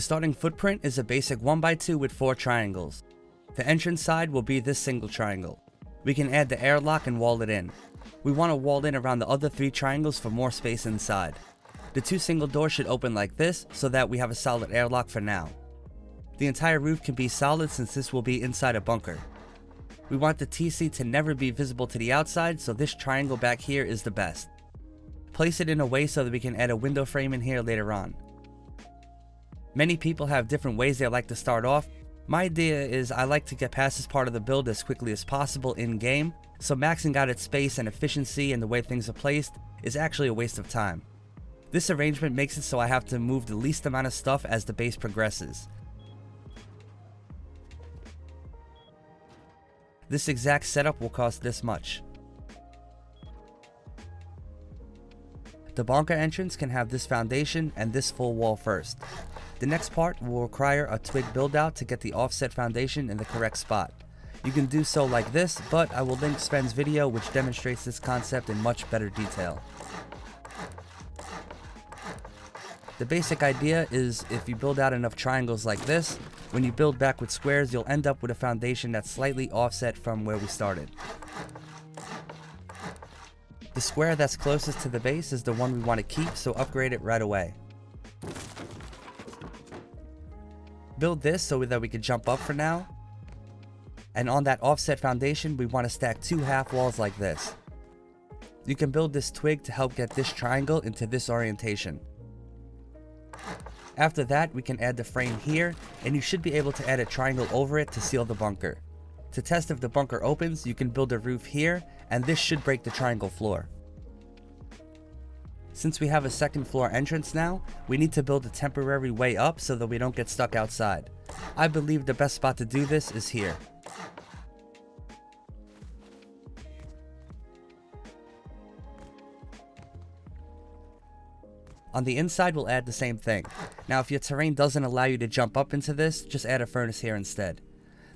starting footprint is a basic 1x2 with 4 triangles. The entrance side will be this single triangle. We can add the airlock and wall it in. We want to wall in around the other 3 triangles for more space inside. The 2 single doors should open like this so that we have a solid airlock for now. The entire roof can be solid since this will be inside a bunker. We want the TC to never be visible to the outside, so this triangle back here is the best. Place it in a way so that we can add a window frame in here later on. Many people have different ways they like to start off. My idea is I like to get past this part of the build as quickly as possible in game, so maxing out its space and efficiency and the way things are placed is actually a waste of time. This arrangement makes it so I have to move the least amount of stuff as the base progresses. This exact setup will cost this much. The bunker entrance can have this foundation and this full wall first. The next part will require a twig build out to get the offset foundation in the correct spot. You can do so like this, but I will link Sven's video which demonstrates this concept in much better detail. The basic idea is if you build out enough triangles like this, when you build back with squares you'll end up with a foundation that's slightly offset from where we started. The square that's closest to the base is the one we want to keep, so upgrade it right away. Build this so that we can jump up for now. And on that offset foundation we want to stack 2 half walls like this. You can build this twig to help get this triangle into this orientation. After that we can add the frame here, and you should be able to add a triangle over it to seal the bunker. To test if the bunker opens, you can build a roof here, and this should break the triangle floor. Since we have a second floor entrance now, we need to build a temporary way up so that we don't get stuck outside. I believe the best spot to do this is here. On the inside we'll add the same thing. Now if your terrain doesn't allow you to jump up into this, just add a furnace here instead.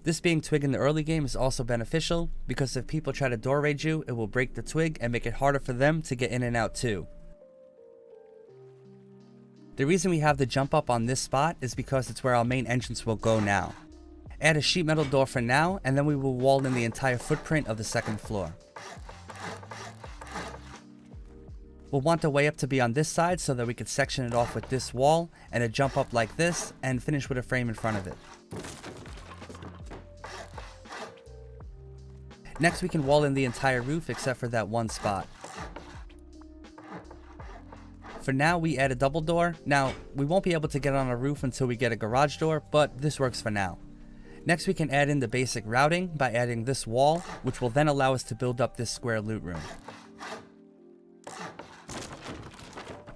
This being twig in the early game is also beneficial, because if people try to door raid you, it will break the twig and make it harder for them to get in and out too. The reason we have the jump up on this spot is because it's where our main entrance will go now. Add a sheet metal door for now, and then we will wall in the entire footprint of the second floor. We'll want the way up to be on this side so that we could section it off with this wall and a jump up like this and finish with a frame in front of it. Next we can wall in the entire roof except for that one spot. For now we add a double door. Now we won't be able to get on a roof until we get a garage door, but this works for now. Next we can add in the basic routing by adding this wall, which will then allow us to build up this square loot room.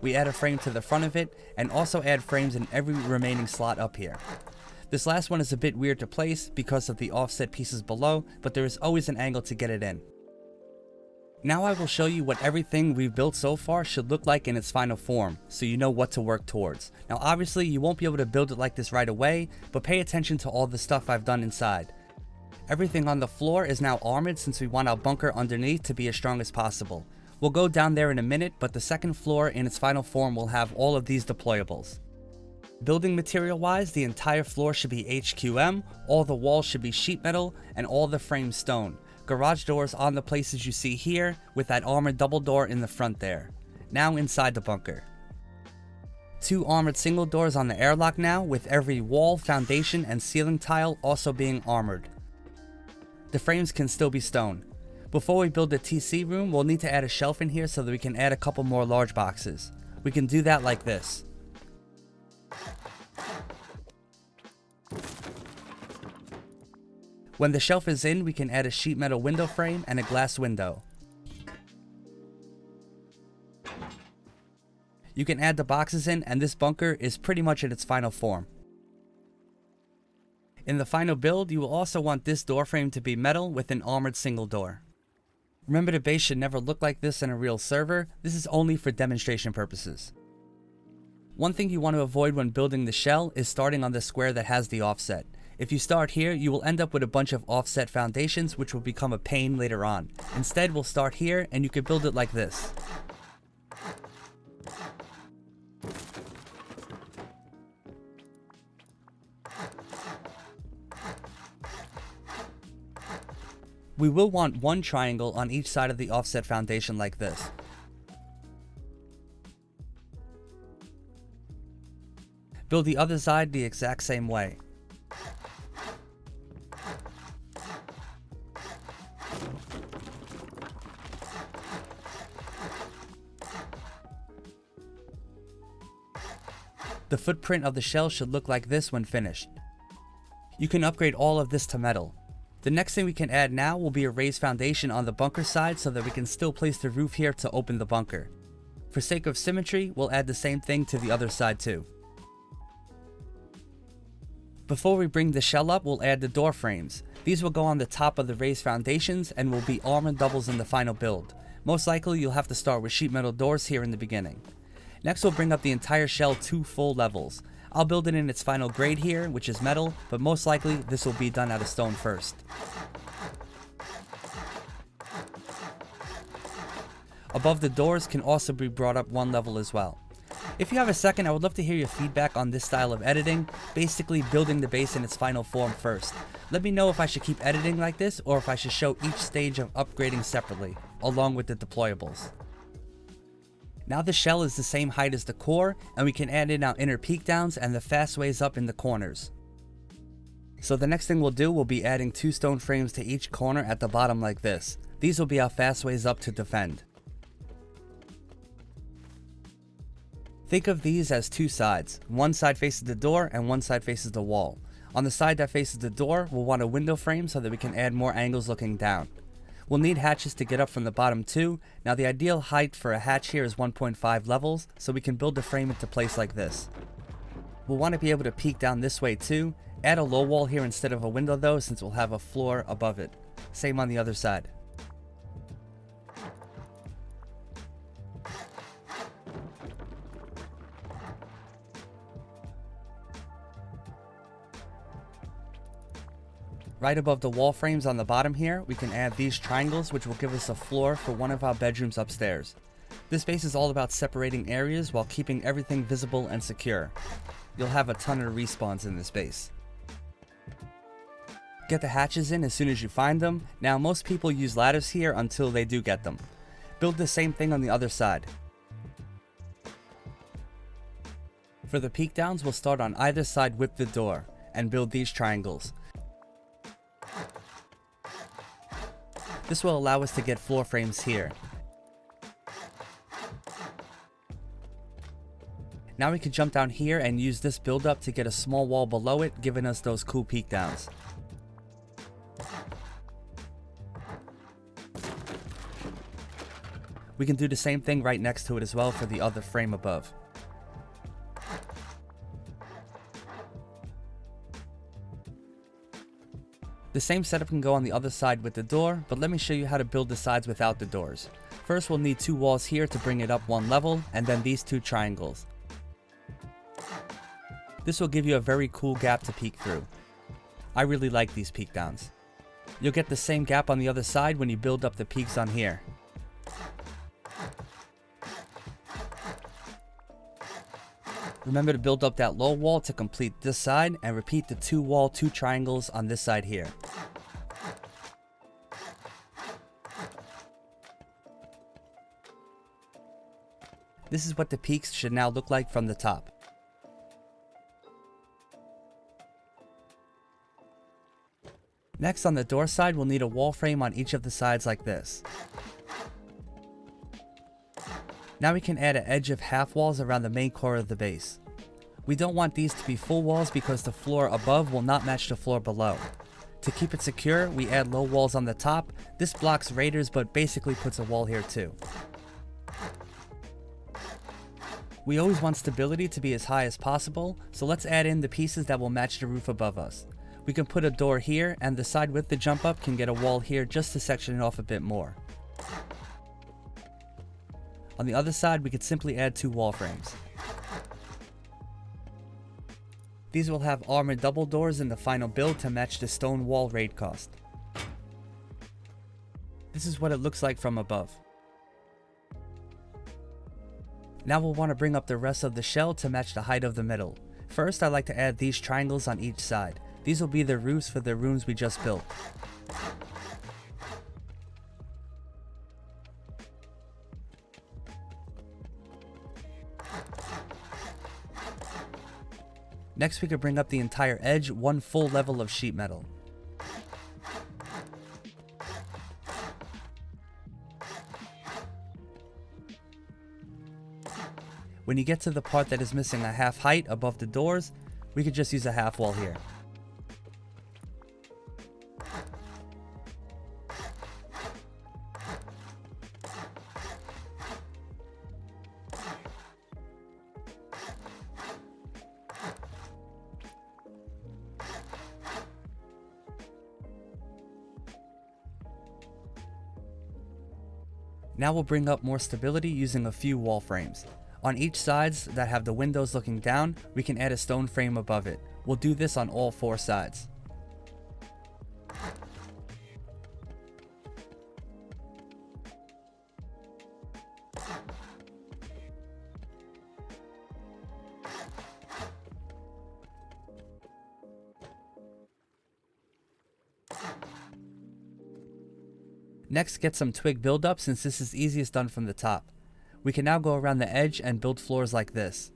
We add a frame to the front of it and also add frames in every remaining slot up here. This last one is a bit weird to place because of the offset pieces below, but there is always an angle to get it in. Now I will show you what everything we've built so far should look like in its final form, so you know what to work towards. Now obviously you won't be able to build it like this right away, but pay attention to all the stuff I've done inside. Everything on the floor is now armored since we want our bunker underneath to be as strong as possible. We'll go down there in a minute, but the second floor in its final form will have all of these deployables. Building material wise, the entire floor should be HQM, all the walls should be sheet metal, and all the frames stone. Garage doors on the places you see here, with that armored double door in the front there. Now inside the bunker. 2 armored single doors on the airlock now, with every wall, foundation, and ceiling tile also being armored. The frames can still be stone. Before we build the TC room, we'll need to add a shelf in here so that we can add a couple more large boxes. We can do that like this. When the shelf is in, we can add a sheet metal window frame and a glass window. You can add the boxes in, and this bunker is pretty much in its final form. In the final build, you will also want this door frame to be metal with an armored single door. Remember, the base should never look like this in a real server. This is only for demonstration purposes. One thing you want to avoid when building the shell is starting on the square that has the offset. If you start here, you will end up with a bunch of offset foundations which will become a pain later on. Instead, we'll start here and you can build it like this. We will want one triangle on each side of the offset foundation like this. Build the other side the exact same way. The footprint of the shell should look like this when finished. You can upgrade all of this to metal. The next thing we can add now will be a raised foundation on the bunker side so that we can still place the roof here to open the bunker. For sake of symmetry, we'll add the same thing to the other side too. Before we bring the shell up, we'll add the door frames. These will go on the top of the raised foundations and will be armor doubles in the final build. Most likely you'll have to start with sheet metal doors here in the beginning. Next we'll bring up the entire shell 2 full levels. I'll build it in its final grade here, which is metal, but most likely this will be done out of stone first. Above the doors can also be brought up 1 level as well. If you have a second, I would love to hear your feedback on this style of editing, basically building the base in its final form first. Let me know if I should keep editing like this or if I should show each stage of upgrading separately, along with the deployables. Now the shell is the same height as the core, and we can add in our inner peak downs and the fast ways up in the corners. So the next thing we'll do will be adding 2 stone frames to each corner at the bottom like this. These will be our fast ways up to defend. Think of these as 2 sides. One side faces the door and one side faces the wall. On the side that faces the door, we'll want a window frame so that we can add more angles looking down. We'll need hatches to get up from the bottom too. Now the ideal height for a hatch here is 1.5 levels, so we can build the frame into place like this. We'll want to be able to peek down this way too. Add a low wall here instead of a window though, since we'll have a floor above it. Same on the other side. Right above the wall frames on the bottom here, we can add these triangles, which will give us a floor for one of our bedrooms upstairs. This base is all about separating areas while keeping everything visible and secure. You'll have a ton of respawns in this base. Get the hatches in as soon as you find them. Now most people use ladders here until they do get them. Build the same thing on the other side. For the peek downs, we'll start on either side with the door and build these triangles. This will allow us to get floor frames here. Now we can jump down here and use this build up to get a small wall below it, giving us those cool peek downs. We can do the same thing right next to it as well for the other frame above. The same setup can go on the other side with the door, but let me show you how to build the sides without the doors. First we'll need 2 walls here to bring it up 1 level, and then these 2 triangles. This will give you a very cool gap to peek through. I really like these peek downs. You'll get the same gap on the other side when you build up the peaks on here. Remember to build up that low wall to complete this side, and repeat the 2 wall 2 triangles on this side here. This is what the peaks should now look like from the top. Next, on the door side, we'll need a wall frame on each of the sides like this. Now we can add an edge of half walls around the main core of the base. We don't want these to be full walls because the floor above will not match the floor below. To keep it secure, we add low walls on the top. This blocks raiders but basically puts a wall here too. We always want stability to be as high as possible, so let's add in the pieces that will match the roof above us. We can put a door here, and the side with the jump up can get a wall here just to section it off a bit more. On the other side, we could simply add 2 wall frames. These will have armored double doors in the final build to match the stone wall raid cost. This is what it looks like from above. Now we'll want to bring up the rest of the shell to match the height of the middle. First, I like to add these triangles on each side. These will be the roofs for the rooms we just built. Next we could bring up the entire edge one full level of sheet metal. When you get to the part that is missing a half height above the doors, we could just use a half wall here. Now we'll bring up more stability using a few wall frames. On each sides that have the windows looking down, we can add a stone frame above it. We'll do this on all 4 sides. Next, get some twig buildup since this is easiest done from the top. We can now go around the edge and build floors like this.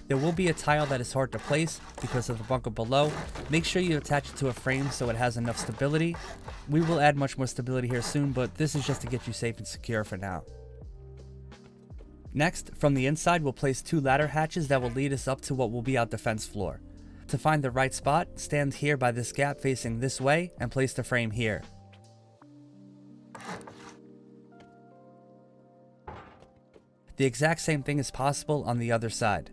There will be a tile that is hard to place because of the bunker below. Make sure you attach it to a frame so it has enough stability. We will add much more stability here soon, but this is just to get you safe and secure for now. Next, from the inside, we'll place 2 ladder hatches that will lead us up to what will be our defense floor. To find the right spot, stand here by this gap facing this way and place the frame here. The exact same thing is possible on the other side.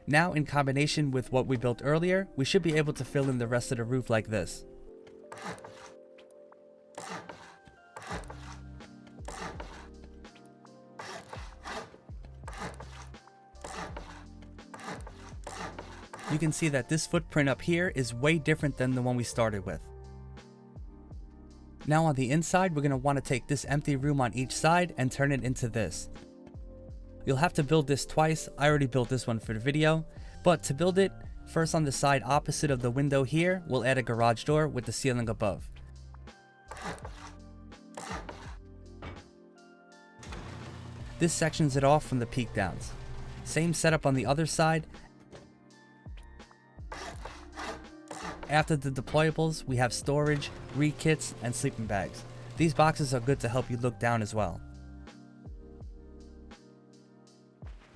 Now, in combination with what we built earlier, we should be able to fill in the rest of the roof like this. You can see that this footprint up here is way different than the one we started with. Now on the inside, we're going to want to take this empty room on each side and turn it into this. You'll have to build this twice. I already built this one for the video, but to build it, first on the side opposite of the window here, we'll add a garage door with the ceiling above. This sections it off from the peak downs. Same setup on the other side. After the deployables, we have storage, re-kits, and sleeping bags. These boxes are good to help you look down as well.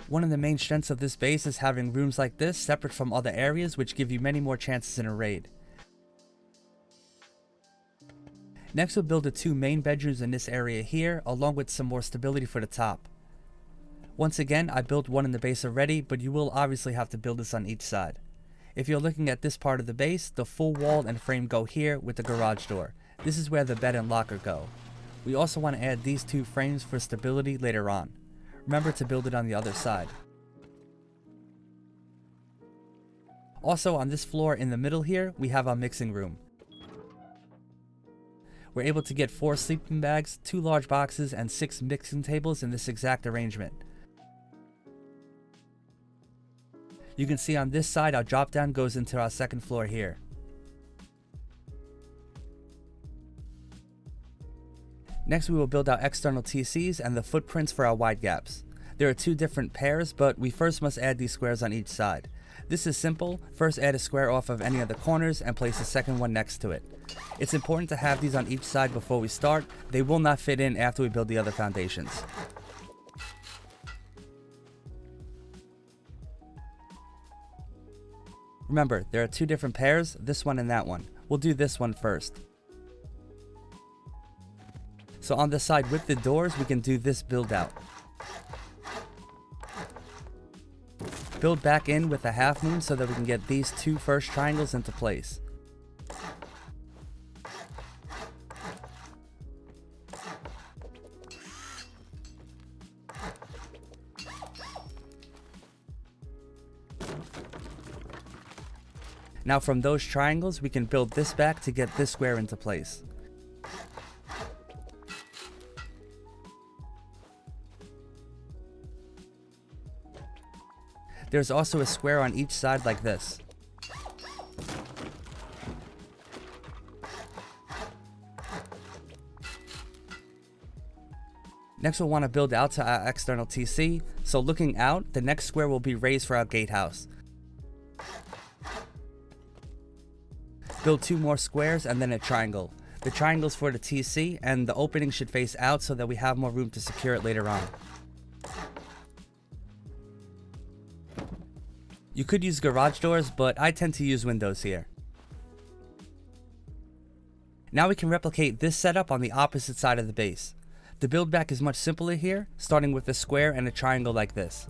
One of the main strengths of this base is having rooms like this separate from other areas, which give you many more chances in a raid. Next, we'll build the 2 main bedrooms in this area here, along with some more stability for the top. Once again, I built one in the base already, but you will obviously have to build this on each side. If you're looking at this part of the base, the full wall and frame go here with the garage door. This is where the bed and locker go. We also want to add these 2 frames for stability later on. Remember to build it on the other side. Also on this floor in the middle here, we have our mixing room. We're able to get 4 sleeping bags, 2 large boxes, and 6 mixing tables in this exact arrangement. You can see on this side our drop down goes into our second floor here. Next we will build our external TCs and the footprints for our wide gaps. There are 2 different pairs, but we first must add these squares on each side. This is simple. First add a square off of any of the corners and place the second one next to it. It's important to have these on each side before we start. They will not fit in after we build the other foundations. Remember, there are 2 different pairs, this one and that one. We'll do this one first. So on the side with the doors, we can do this build out. Build back in with a half moon so that we can get these 2 first triangles into place. Now from those triangles, we can build this back to get this square into place. There's also a square on each side like this. Next we'll want to build out to our external TC, so looking out, the next square will be raised for our gatehouse. Build 2 more squares and then a triangle. The triangle's for the TC, and the opening should face out so that we have more room to secure it later on. You could use garage doors, but I tend to use windows here. Now we can replicate this setup on the opposite side of the base. The build back is much simpler here, starting with a square and a triangle like this.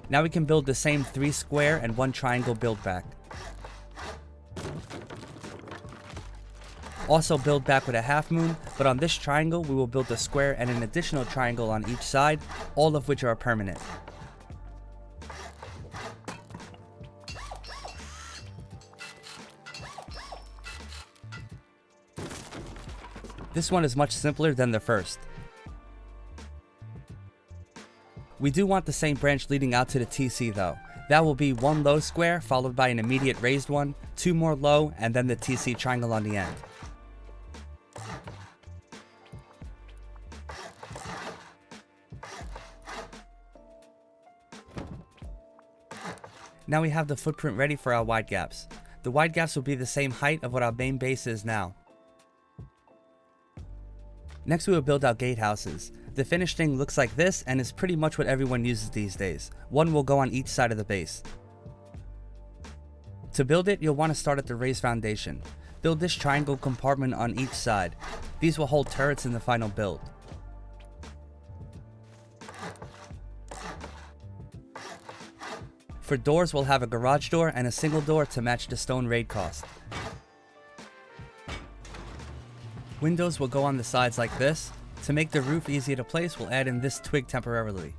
Now we can build the same 3 square and 1 triangle build back. Also build back with a half moon, but on this triangle we will build a square and an additional triangle on each side, all of which are permanent. This one is much simpler than the first. We do want the same branch leading out to the TC though. That will be 1 low square followed by an immediate raised one, 2 more low, and then the TC triangle on the end. Now we have the footprint ready for our wide gaps. The wide gaps will be the same height of what our main base is now. Next we will build out gatehouses. The finished thing looks like this and is pretty much what everyone uses these days. 1 will go on each side of the base. To build it, you'll want to start at the raised foundation. Build this triangle compartment on each side. These will hold turrets in the final build. For doors, we'll have a garage door and a single door to match the stone raid cost. Windows will go on the sides like this. To make the roof easier to place, we'll add in this twig temporarily.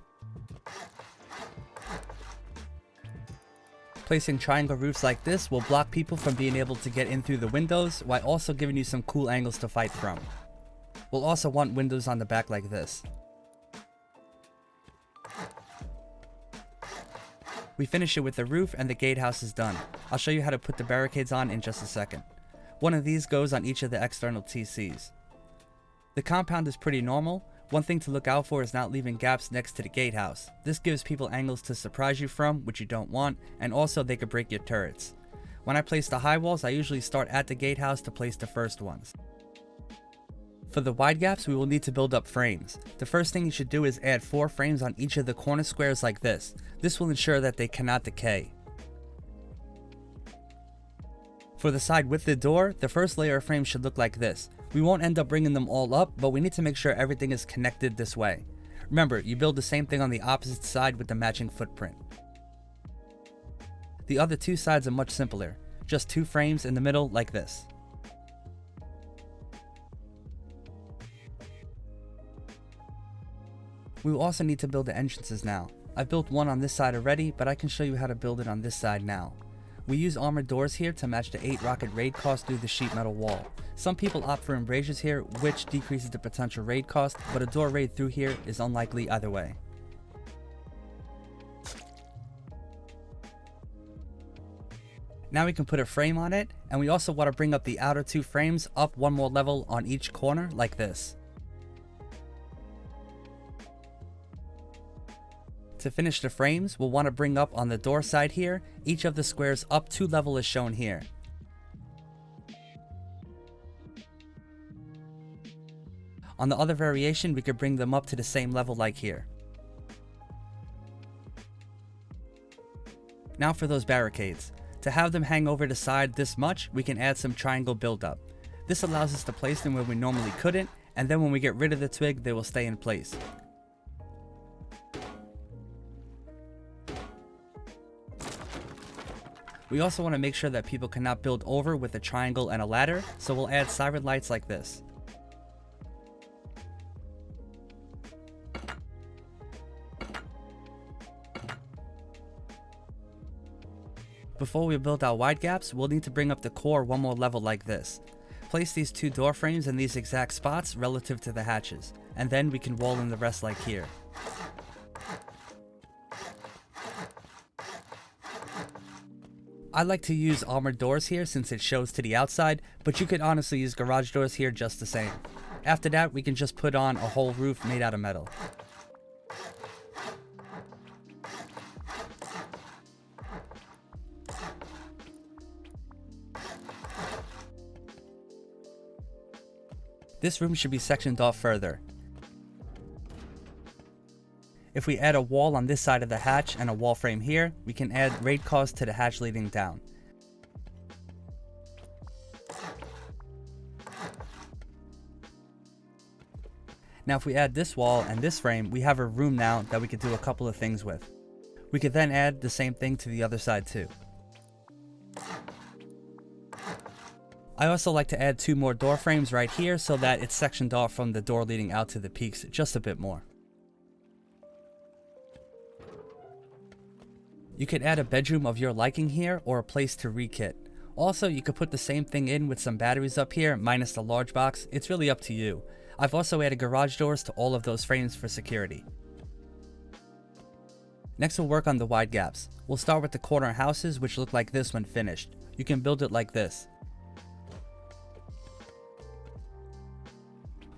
Placing triangle roofs like this will block people from being able to get in through the windows, while also giving you some cool angles to fight from. We'll also want windows on the back like this. We finish it with the roof and the gatehouse is done. I'll show you how to put the barricades on in just a second. One of these goes on each of the external TCs. The compound is pretty normal. One thing to look out for is not leaving gaps next to the gatehouse. This gives people angles to surprise you from, which you don't want, and also they could break your turrets. When I place the high walls, I usually start at the gatehouse to place the first ones. For the wide gaps, we will need to build up frames. The first thing you should do is add 4 frames on each of the corner squares like this. This will ensure that they cannot decay. For the side with the door, the first layer of frames should look like this. We won't end up bringing them all up, but we need to make sure everything is connected this way. Remember, you build the same thing on the opposite side with the matching footprint. The other 2 sides are much simpler. Just 2 frames in the middle like this. We will also need to build the entrances now. I built one on this side already, but I can show you how to build it on this side now. We use armored doors here to match the 8 rocket raid cost through the sheet metal wall. Some people opt for embrasures here, which decreases the potential raid cost, but a door raid through here is unlikely either way. Now we can put a frame on it, and we also want to bring up the outer 2 frames up 1 more level on each corner like this. To finish the frames, we'll want to bring up on the door side here, each of the squares up 2 levels as shown here. On the other variation, we could bring them up to the same level like here. Now for those barricades. To have them hang over the side this much, we can add some triangle buildup. This allows us to place them where we normally couldn't, and then when we get rid of the twig, they will stay in place. We also want to make sure that people cannot build over with a triangle and a ladder, so we'll add siren lights like this. Before we build our wide gaps, we'll need to bring up the core 1 more level like this. Place these 2 door frames in these exact spots relative to the hatches, and then we can wall in the rest like here. I like to use armored doors here since it shows to the outside, but you could honestly use garage doors here just the same. After that, we can just put on a whole roof made out of metal. This room should be sectioned off further. If we add a wall on this side of the hatch and a wall frame here, we can add raid cars to the hatch leading down. Now if we add this wall and this frame, we have a room now that we could do a couple of things with. We could then add the same thing to the other side too. I also like to add 2 more door frames right here so that it's sectioned off from the door leading out to the peaks just a bit more. You could add a bedroom of your liking here or a place to rekit. Also, you could put the same thing in with some batteries up here minus the large box. It's really up to you. I've also added garage doors to all of those frames for security. Next we'll work on the wide gaps. We'll start with the corner houses which look like this when finished. You can build it like this.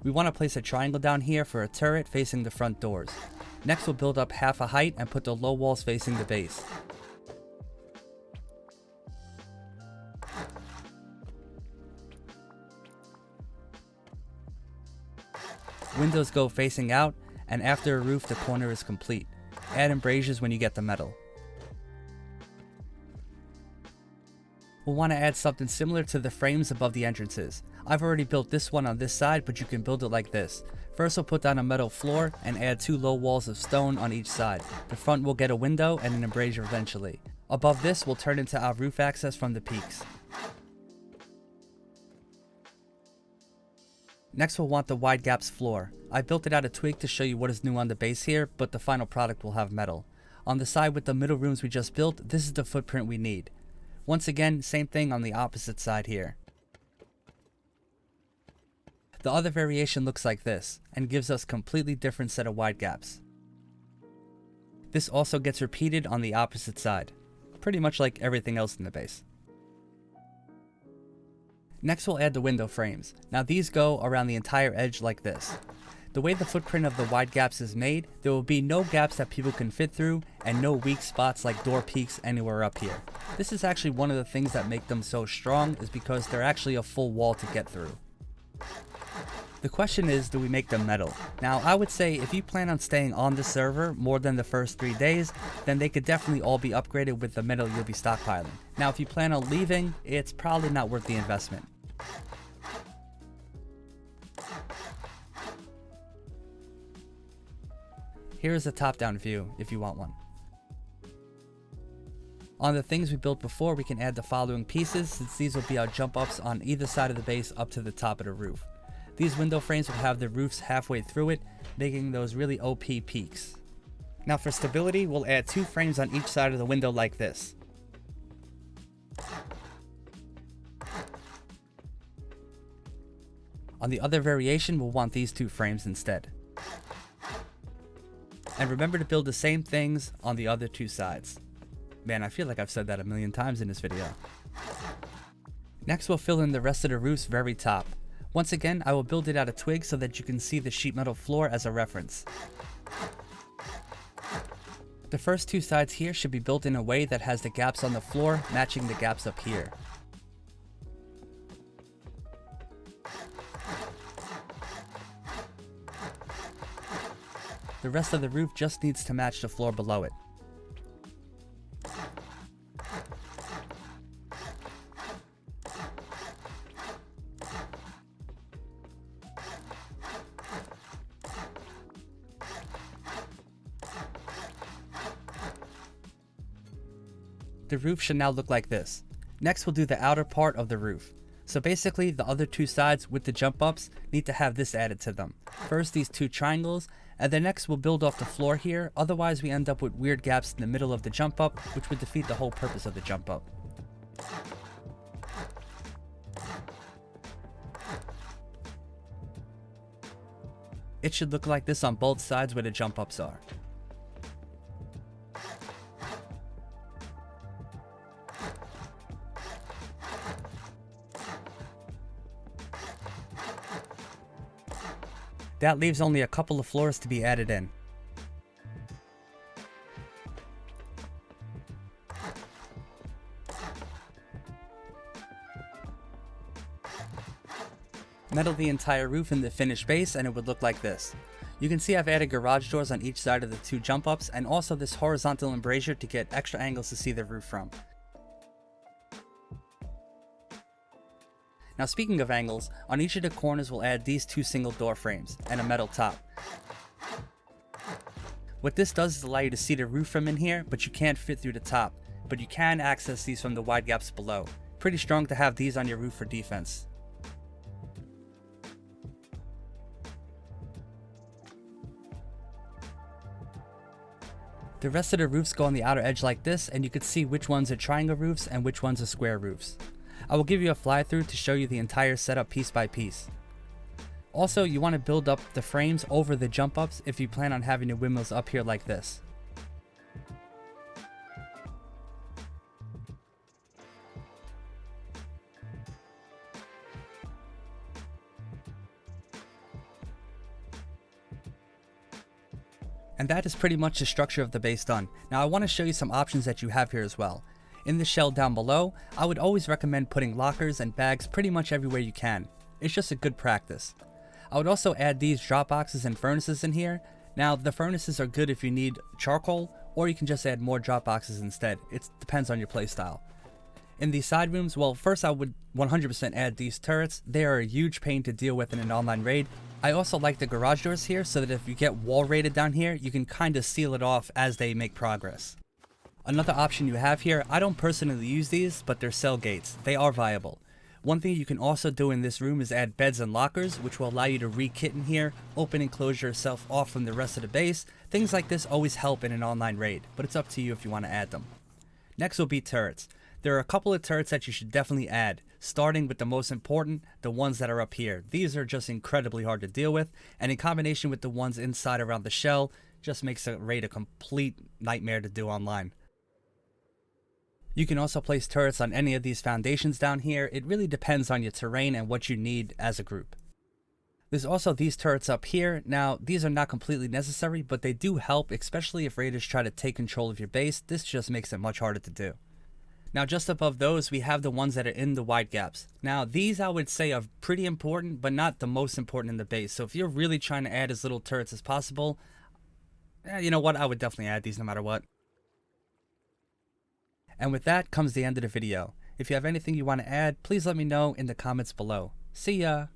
We want to place a triangle down here for a turret facing the front doors. Next we'll build up half a height and put the low walls facing the base. Windows go facing out, and after a roof the corner is complete. Add embrasures when you get the metal. We'll want to add something similar to the frames above the entrances. I've already built this one on this side, but you can build it like this. First we'll put down a metal floor and add 2 low walls of stone on each side. The front will get a window and an embrasure eventually. Above this will turn into our roof access from the peaks. Next we'll want the wide gaps floor. I built it out of twig to show you what is new on the base here, but the final product will have metal. On the side with the middle rooms we just built, this is the footprint we need. Once again, same thing on the opposite side here. The other variation looks like this, and gives us completely different set of wide gaps. This also gets repeated on the opposite side, pretty much like everything else in the base. Next we'll add the window frames. Now these go around the entire edge like this. The way the footprint of the wide gaps is made, there will be no gaps that people can fit through, and no weak spots like door peaks anywhere up here. This is actually one of the things that make them so strong, is because they're actually a full wall to get through. The question is, do we make them metal? Now I would say if you plan on staying on the server more than the first 3 days, then they could definitely all be upgraded with the metal you'll be stockpiling. Now if you plan on leaving, it's probably not worth the investment. Here is a top-down view if you want one. On the things we built before, we can add the following pieces, since these will be our jump ups on either side of the base up to the top of the roof. These window frames will have the roofs halfway through it, making those really OP peaks. Now for stability, we'll add 2 frames on each side of the window like this. On the other variation, we'll want these 2 frames instead. And remember to build the same things on the other 2 sides. Man, I feel like I've said that a million times in this video. Next we'll fill in the rest of the roof's very top. Once again, I will build it out of twig so that you can see the sheet metal floor as a reference. The first 2 sides here should be built in a way that has the gaps on the floor matching the gaps up here. The rest of the roof just needs to match the floor below it. The roof should now look like this. Next we'll do the outer part of the roof. So basically the other 2 sides with the jump ups need to have this added to them. First these 2 triangles, and then next we'll build off the floor here, otherwise we end up with weird gaps in the middle of the jump up, which would defeat the whole purpose of the jump up. It should look like this on both sides where the jump ups are. That leaves only a couple of floors to be added in. Metal the entire roof in the finished base and it would look like this. You can see I've added garage doors on each side of the 2 jump ups and also this horizontal embrasure to get extra angles to see the roof from. Now speaking of angles, on each of the corners we'll add these 2 single door frames and a metal top. What this does is allow you to see the roof from in here, but you can't fit through the top, but you can access these from the wide gaps below. Pretty strong to have these on your roof for defense. The rest of the roofs go on the outer edge like this, and you can see which ones are triangle roofs and which ones are square roofs. I will give you a fly through to show you the entire setup piece by piece. Also, you want to build up the frames over the jump ups if you plan on having the windmills up here like this. And that is pretty much the structure of the base done. Now I want to show you some options that you have here as well. In the shell down below, I would always recommend putting lockers and bags pretty much everywhere you can. It's just a good practice. I would also add these drop boxes and furnaces in here. Now the furnaces are good if you need charcoal, or you can just add more drop boxes instead. It depends on your playstyle. In these side rooms, well, first I would 100% add these turrets. They are a huge pain to deal with in an online raid. I also like the garage doors here so that if you get wall raided down here, you can kind of seal it off as they make progress. Another option you have here, I don't personally use these, but they're cell gates. They are viable. One thing you can also do in this room is add beds and lockers, which will allow you to re-kit in here, open and close yourself off from the rest of the base. Things like this always help in an online raid, but it's up to you if you want to add them. Next will be turrets. There are a couple of turrets that you should definitely add, starting with the most important, the ones that are up here. These are just incredibly hard to deal with, and in combination with the ones inside around the shell, just makes a raid a complete nightmare to do online. You can also place turrets on any of these foundations down here. It really depends on your terrain and what you need as a group. There's also these turrets up here. Now, these are not completely necessary, but they do help, especially if raiders try to take control of your base. This just makes it much harder to do. Now, just above those, we have the ones that are in the wide gaps. Now, these I would say are pretty important, but not the most important in the base. So if you're really trying to add as little turrets as possible, you know what, I would definitely add these no matter what. And with that comes the end of the video. If you have anything you want to add, please let me know in the comments below. See ya!